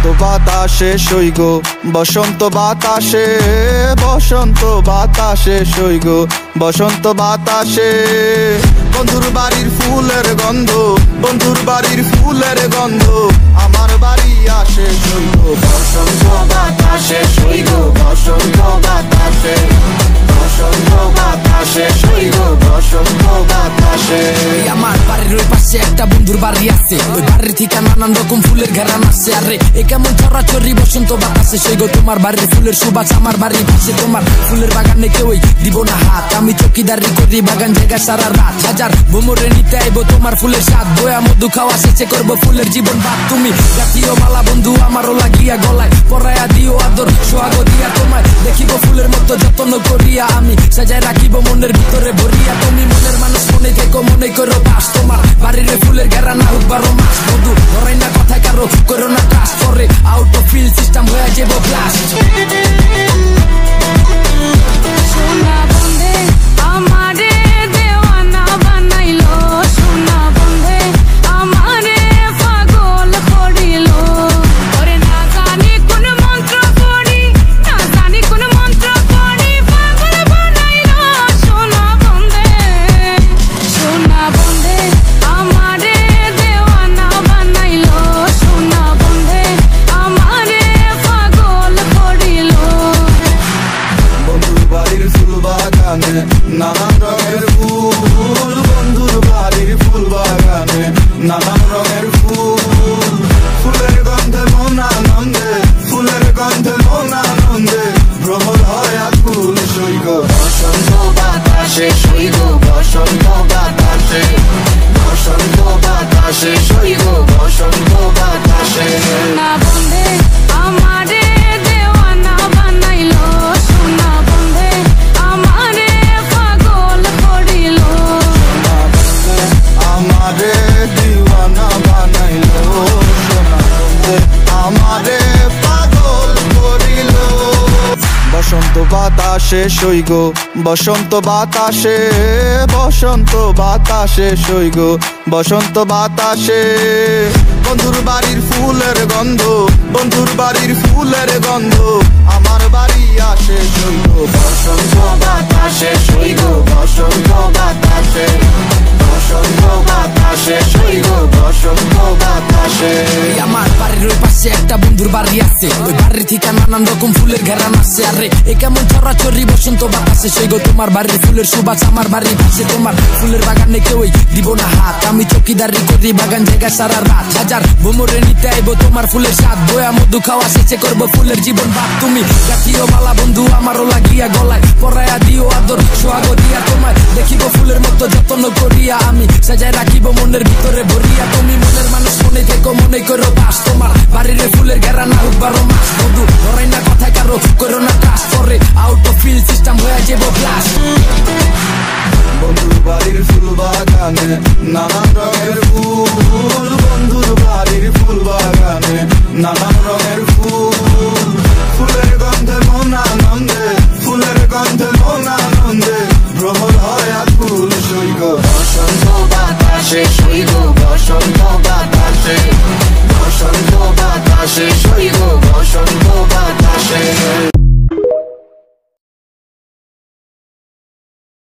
বসন্ত বাতাসে সইগ বসন্ত বাতাসে বসন্ত বাতাসে সইগ বসন্ত বাতাসে বন্ধুর বাড়ির ফুলের গন্ধ বন্ধুর বাড়ির ফুলের গন্ধ আমার বাড়ি আসে সইগ বসন্ত বাতাসে সইগ বসন্ত বাতাসে বসন্ত বাতাসে সইগ বসন্ত বাতাসে। আমার বাড়ির ওই পাশে একটা বন্ধুর বাড়ি আছে, ওই বাড়ির থেকে নানান রকম ফুলের ঘেরান আসছে। আরে এ কেমন ছড়াছড়ি বসন্ত বাতাসে সইগ তোমার বাড়ির ফুলের সুবাস আমার বাড়ির পাশে। তোমার ফুলের বাগানে কেউই দিব না হাত, আমি চকিদারি করি বাগান জায়গা সারা রাত। হাজার ভ্রমরে নিতে আইবো তোমার ফুলের স্বাদ, বয়া মধু খাওয়া শেষে করবো ফুলের জীবন বাদ। তুমি জাতীয় মালা বন্ধু আমারও লাগিয়া গলায় পরায়া দিও আদর সোহাগ দিয়া তোমায় দেখিব ফুলের মতো যত্ন করিয়া আমি সাজায় রাখিব মনের ভিতরে ভরিয়া। তুমি মনের মানুষ মনে থেকো মনে করো বাস, তোমার বাড়ির ফুলের ঘেরা না হোক 12 মাস। বন্ধু ধরাই না কথা কারো করো না কাজ করে আউট অফ ফিল সিস্টেম হয়ে যাবো ব্লাস্ট। সোনা বন্ধে আমারে দেওয়ানা বানাইলো, সোনা বন্ধে আমারে পাগল করিল। ওরে না জানি কোন মন্ত্র পড়ি না জানি কোন মন্ত্র পড়ি পাগল বানাইলো সোনা বন্ধে। সোনা বন্ধে আমারে দেওয়ানা বানাইলো, সোনা বন্ধে আমারে পাগল করিল। বন্ধুর বাড়ির ফুল বাগানে নানান রঙের ফুল বন্ধুর বাড়ির ফুল বাগানে নানান রঙের ফুল ফুলের গন্ধে মন আনন্দে ফুলের গন্ধে মন আনন্দে ভ্রমর হয় আকুল সইগ বসন্ত বাতাসে সইগ বসন্ত বাতাসে বসন্ত বাতাসে সইগ বসন্ত বাতাসে। সোনা বন্ধে আমারে দেওয়ানা বানাইলো, সোনা বন্ধে আমারে পাগল করিল। আমারে দিওয়ানা বানাইলো সোনা বন্ধে আমারে পাগল করিল। বসন্ত বাতাসে সইগ বসন্ত বাতাসে বসন্ত বাতাসে সইগ বসন্ত বাতাসে বন্ধুর বাড়ির ফুলের গন্ধ বন্ধুর বাড়ির ফুলের গন্ধ আমার বাড়ি আসে সইগ বসন্ত বাতাসে সইগ বসন্ত বাতাসে বসন্ত বাতাসে সইগ বসন্ত বাতাসে। আমার বাড়ির ওই পাশে একটা বন্ধুর বাড়ি আছে, ওই বাড়ির থেকে নানান রকম ফুলের ঘেরান আসছে। আরে এ কেমন ছড়াছড়ি বসন্ত বাতাসে সইগ তোমার বাড়ির ফুলের সুবাস আমার বাড়ির পাশে। তোমার ফুলের বাগানে কেউই দিব না হাত, আমি চকিদারি করি বাগান জায়গা সারা রাত। হাজার ভ্রমরে নিতে আইবো তোমার ফুলের স্বাদ, বয়া মধু খাওয়া শেষে করবো ফুলের জীবন বাদ। তুমি জাতীয় মালা বন্ধু আমারও লাগিয়া গলায় পরায়া দিও আদর সোহাগ দিয়া তোমায় দেখিব ফুলের মতো যত্ন করিয়া আমি সাজায় রাখিব মনের ভিতরে ভরিয়া। তুমি মনের মানুষ মনে থেকো মনে করো বাস, তোমার বাড়ির ফুলের ঘেরা না হোক 12 মাস। বন্ধু ধরাই না কথা কারো করো না কাজ করে আউট অফ ফিল